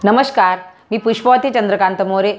नमस्कार, मी पुष्पवती चंद्रकांत मोरे,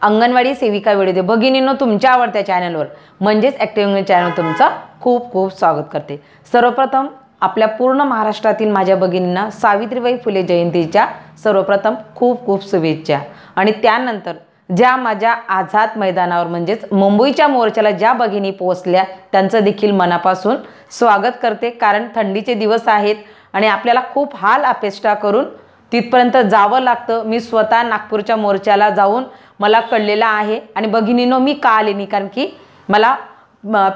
अंगणवाडी सेविका व्हिडिओ भगिनींनो तुमच्या आवडत्या चॅनलवर म्हणजेच ॲक्टिव्ह चॅनल तुमचं खूप खूप स्वागत करते। सर्वप्रथम आपल्या पूर्ण महाराष्ट्रातील माझ्या भगिनींना सावित्रीबाई फुले जयंतीच्या सर्वप्रथम खूप खूप शुभेच्छा। आणि त्यानंतर ज्या माझ्या आझाद मैदानावर म्हणजेच मुंबईच्या मोर्चाला ज्या भगिनी पोहोचल्या त्यांचं देखील मनापासून स्वागत करते, कारण थंडीचे दिवस आहेत आणि आपल्याला खूप हाल अपेष्टा करून तिथपर्यंत जावं लागतं। मी स्वतः नागपूरच्या मोर्चाला जाऊन मला कळलेलं आहे आणि भगिनींनो मी का आले नाही, कारण की मला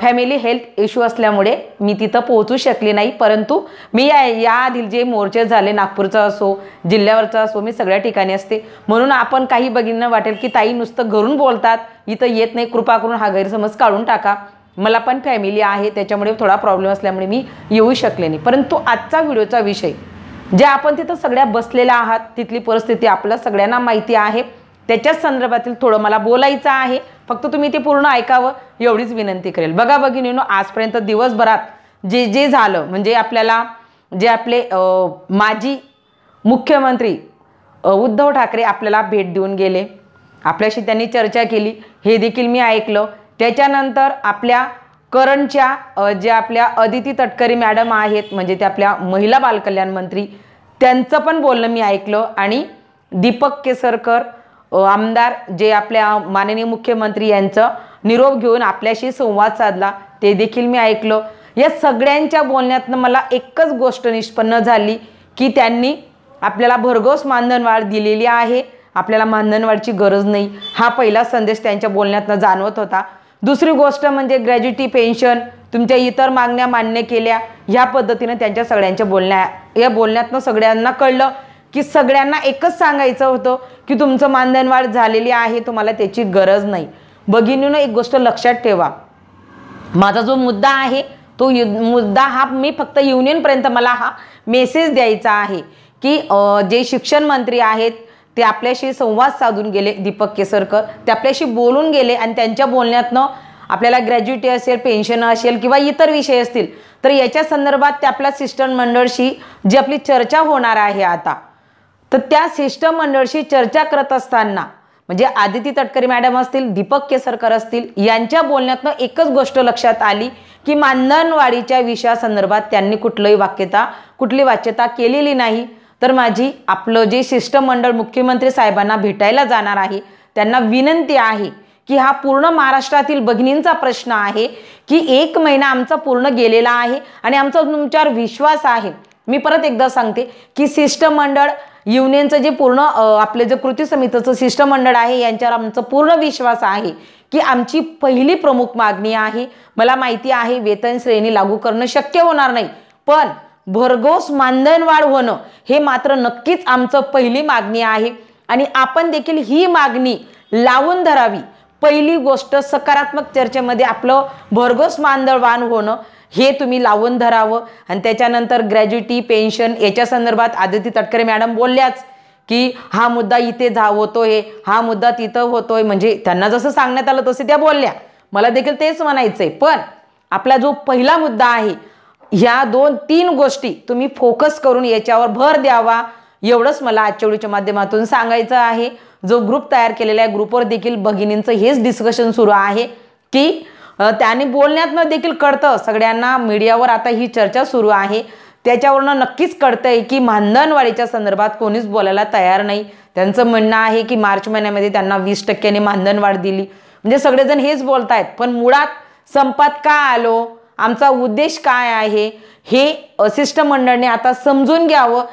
फॅमिली हेल्थ इश्यू असल्यामुळे मी तिथं पोहोचू शकले नाही। परंतु मी याआधी जे मोर्चे झाले नागपूरचा असो जिल्ह्यावरचा असो मी सगळ्या ठिकाणी असते, म्हणून आपण काही भगिनींना वाटेल की ताई नुसतं घरून बोलतात इथं येत नाही, कृपा करून हा गैरसमज काढून टाका। मला पण फॅमिली आहे त्याच्यामुळे थोडा प्रॉब्लेम असल्यामुळे मी येऊ शकले नाही। परंतु आजचा व्हिडिओचा विषय जे आपण तिथं सगळ्या बसलेल्या आहात तिथली परिस्थिती आपल्या सगळ्यांना माहिती आहे, त्याच्या संदर्भातील थोडं मला बोलायचं आहे। फक्त तुम्ही ते पूर्ण ऐकावं एवढीच विनंती करेल। बघा भगिनींनो, आजपर्यंत दिवसभरात जे जे झालं म्हणजे आपल्याला जे आपले माजी मुख्यमंत्री उद्धव ठाकरे आपल्याला भेट देऊन गेले, आपल्याशी त्यांनी चर्चा केली हे देखील मी ऐकलं। त्याच्यानंतर आपल्या करंटच्या जे आपल्या अदिती तटकरे मॅडम आहेत म्हणजे ते आपल्या महिला बालकल्याण मंत्री त्यांचं पण बोलणं मी ऐकलं आणि दीपक केसरकर आमदार जे आपल्या माननीय मुख्यमंत्री यांचं निरोप घेऊन आपल्याशी संवाद साधला ते देखील मी ऐकलं। या सगळ्यांच्या बोलण्यातनं मला एकच गोष्ट निष्पन्न झाली की त्यांनी आपल्याला भरघोस मानधनवाढ दिलेली आहे, आपल्याला मानधनवाढची गरज नाही, हा पहिला संदेश त्यांच्या बोलण्यातनं जाणवत होता। दुसरी गोष्ट म्हणजे ग्रॅज्युटी पेन्शन तुमच्या इतर मागण्या मान्य केल्या, ह्या पद्धतीने त्यांच्या सगळ्यांच्या या बोलण्यातनं सगळ्यांना कळलं की सगळ्यांना एकच सांगायचं होतं की तुमचं मानधनवाढ झालेली आहे, तुम्हाला त्याची गरज नाही। भगिनींनो एक गोष्ट लक्षात ठेवा, माझा जो मुद्दा आहे तो मुद्दा हा मी फक्त युनियनपर्यंत मला हा मेसेज द्यायचा आहे की जे शिक्षण मंत्री आहेत ते आपल्याशी संवाद साधून गेले, दीपक केसरकर ते आपल्याशी बोलून गेले आणि त्यांच्या बोलण्यातनं आपल्याला ग्रॅज्युटी असेल पेन्शन असेल किंवा इतर विषय असतील तर याच्या संदर्भात ते आपल्या सिस्टम मंडळशी जी आपली चर्चा होणार आहे आता, तर त्या सिस्टम मंडळशी चर्चा करत असताना म्हणजे आदिती तटकरे मॅडम असतील दीपक केसरकर असतील यांच्या बोलण्यातनं एकच गोष्ट लक्षात आली की मानधनवाढीच्या विषयासंदर्भात त्यांनी कुठली वाच्यता केलेली नाही। तर माझी आपलं जे सिस्टम मंडळ मुख्यमंत्री साहेबांना भेटायला जाणार आहे त्यांना विनंती आहे की हा पूर्ण महाराष्ट्रातील भगिनींचा प्रश्न आहे की 1 महिना आमचा पूर्ण गेलेला आहे आणि आमचा तुमच्यावर विश्वास आहे। मी परत एकदा सांगते की सिस्टम मंडळ युनियनचं जे पूर्ण आपले जे कृती समितीचं सिस्टम मंडळ आहे यांच्यावर आमचा पूर्ण विश्वास आहे की आमची पहिली प्रमुख मागणी आहे, मला माहिती आहे वेतन श्रेणी लागू करणं शक्य होणार नाही, पण भरघोस मानधनवाढ होणं हे मात्र नक्कीच आमचं पहिली मागणी आहे आणि आपण देखील ही मागणी लावून धरावी। पहिली गोष्ट सकारात्मक चर्चेमध्ये आपलं भरघोस मानधनवाढ होणं हे तुम्ही लावून धरावं। आणि त्याच्यानंतर ग्रॅज्युटी पेन्शन याच्या संदर्भात आदिती तटकरे मॅडम बोलल्याच की हा मुद्दा इथे होतोय, हा मुद्दा तिथं होतोय, म्हणजे त्यांना जसं सांगण्यात आलं तसे त्या बोलल्या, मला देखील तेच म्हणायचंय। पण आपला जो पहिला मुद्दा आहे ह्या 2-3 गोष्टी तुम्ही फोकस करून याच्यावर भर द्यावा, एवढंच मला आजच्या व्हिडिओच्या माध्यमातून सांगायचं आहे। जो ग्रुप तयार केलेला आहे ग्रुपवर देखील भगिनींचं हेच डिस्कशन सुरू आहे की त्याने बोलण्यातनं देखील कळतं सगळ्यांना, मीडियावर आता ही चर्चा सुरू आहे त्याच्यावरनं नक्कीच कळतंय की मानधनवाढीच्या संदर्भात कोणीच बोलायला तयार नाही। त्यांचं म्हणणं आहे की मार्च महिन्यामध्ये त्यांना 20% मानधनवाढ दिली, म्हणजे सगळेजण हेच बोलतायत, पण मुळात संपात का आलो, आमचा उद्देश काय आहे हे सिस्टम मंडळाने आता समजून घ्यावं।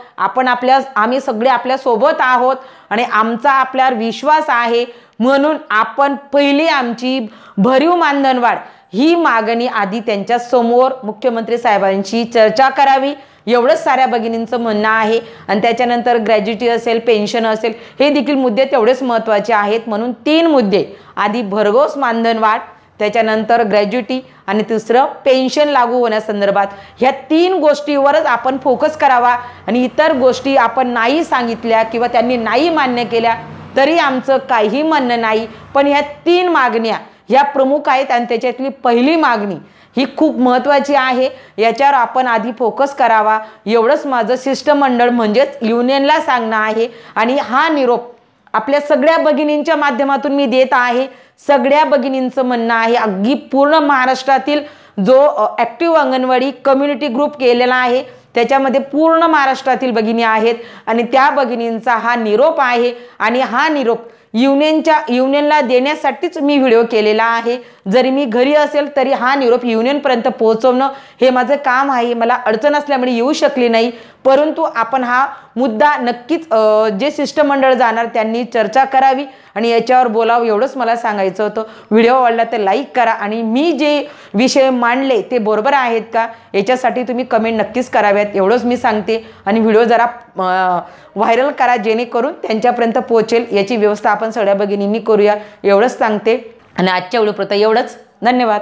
आम्ही सगळे आपल्या सोबत आहोत आणि आमचा आपल्यावर विश्वास आहे, म्हणून आपण पहिली आमची भरीव मानधनवाढ ही मागणी आधी त्यांच्या समोर मुख्यमंत्री साहेबांशी चर्चा करावी, एवढंच साऱ्या भगिनींचं म्हणणं आहे। आणि त्याच्यानंतर ग्रॅज्युटी असेल पेन्शन असेल हे देखील मुद्दे तेवढेच महत्त्वाचे आहेत, म्हणून 3 मुद्दे आधी भरघोस मानधनवाढ, त्याच्यानंतर ग्रॅज्युटी आणि तिसरं पेन्शन लागू होण्यासंदर्भात ह्या 3 गोष्टीवरच आपण फोकस करावा। आणि इतर गोष्टी आपण नाही सांगितल्या किंवा त्यांनी नाही मान्य केल्या तरी आमचं काही म्हणणं नाही, पण ह्या 3 मागण्या ह्या प्रमुख आहेत आणि त्याच्यातली पहिली मागणी ही खूप महत्त्वाची आहे, याच्यावर आपण आधी फोकस करावा, एवढंच माझं शिष्टमंडळ म्हणजेच युनियनला सांगणं आहे। आणि हा निरोप आपल्या सगळ्या भगिनींच्या माध्यमातून मी देत आहे। सगळ्या भगिनींचं म्हणणं आहे, अगदी पूर्ण महाराष्ट्रातील जो ॲक्टिव्ह अंगणवाडी कम्युनिटी ग्रुप केलेला आहे त्याच्यामध्ये पूर्ण महाराष्ट्रातील भगिनी आहेत आणि त्या भगिनींचा हा निरोप आहे। आणि हा निरोप युनियनला देण्यासाठीच मी व्हिडिओ केलेला आहे। जरी मी घरी असेल तरी हा निरोप युनियनपर्यंत पोहोचवणं हे माझं काम आहे। मला अडचण असल्यामुळे येऊ शकले नाही, परंतु आपण हा मुद्दा नक्कीच जे शिष्टमंडळ जाणार त्यांनी चर्चा करावी आणि याच्यावर बोलावं, एवढंच मला सांगायचं होतं। व्हिडिओ आवडला तर लाईक करा आणि मी जे विषय मांडले ते बरोबर आहेत का याच्यासाठी तुम्ही कमेंट नक्कीच कराव्यात, एवढंच मी सांगते। आणि व्हिडिओ जरा व्हायरल करा जेणेकरून त्यांच्यापर्यंत पोहोचेल, याची व्यवस्था आपण सगळ्या भगिनींनी करूया, एवढंच सांगते। आणि आजच्या व्हिडिओपुरतं एवढंच, धन्यवाद।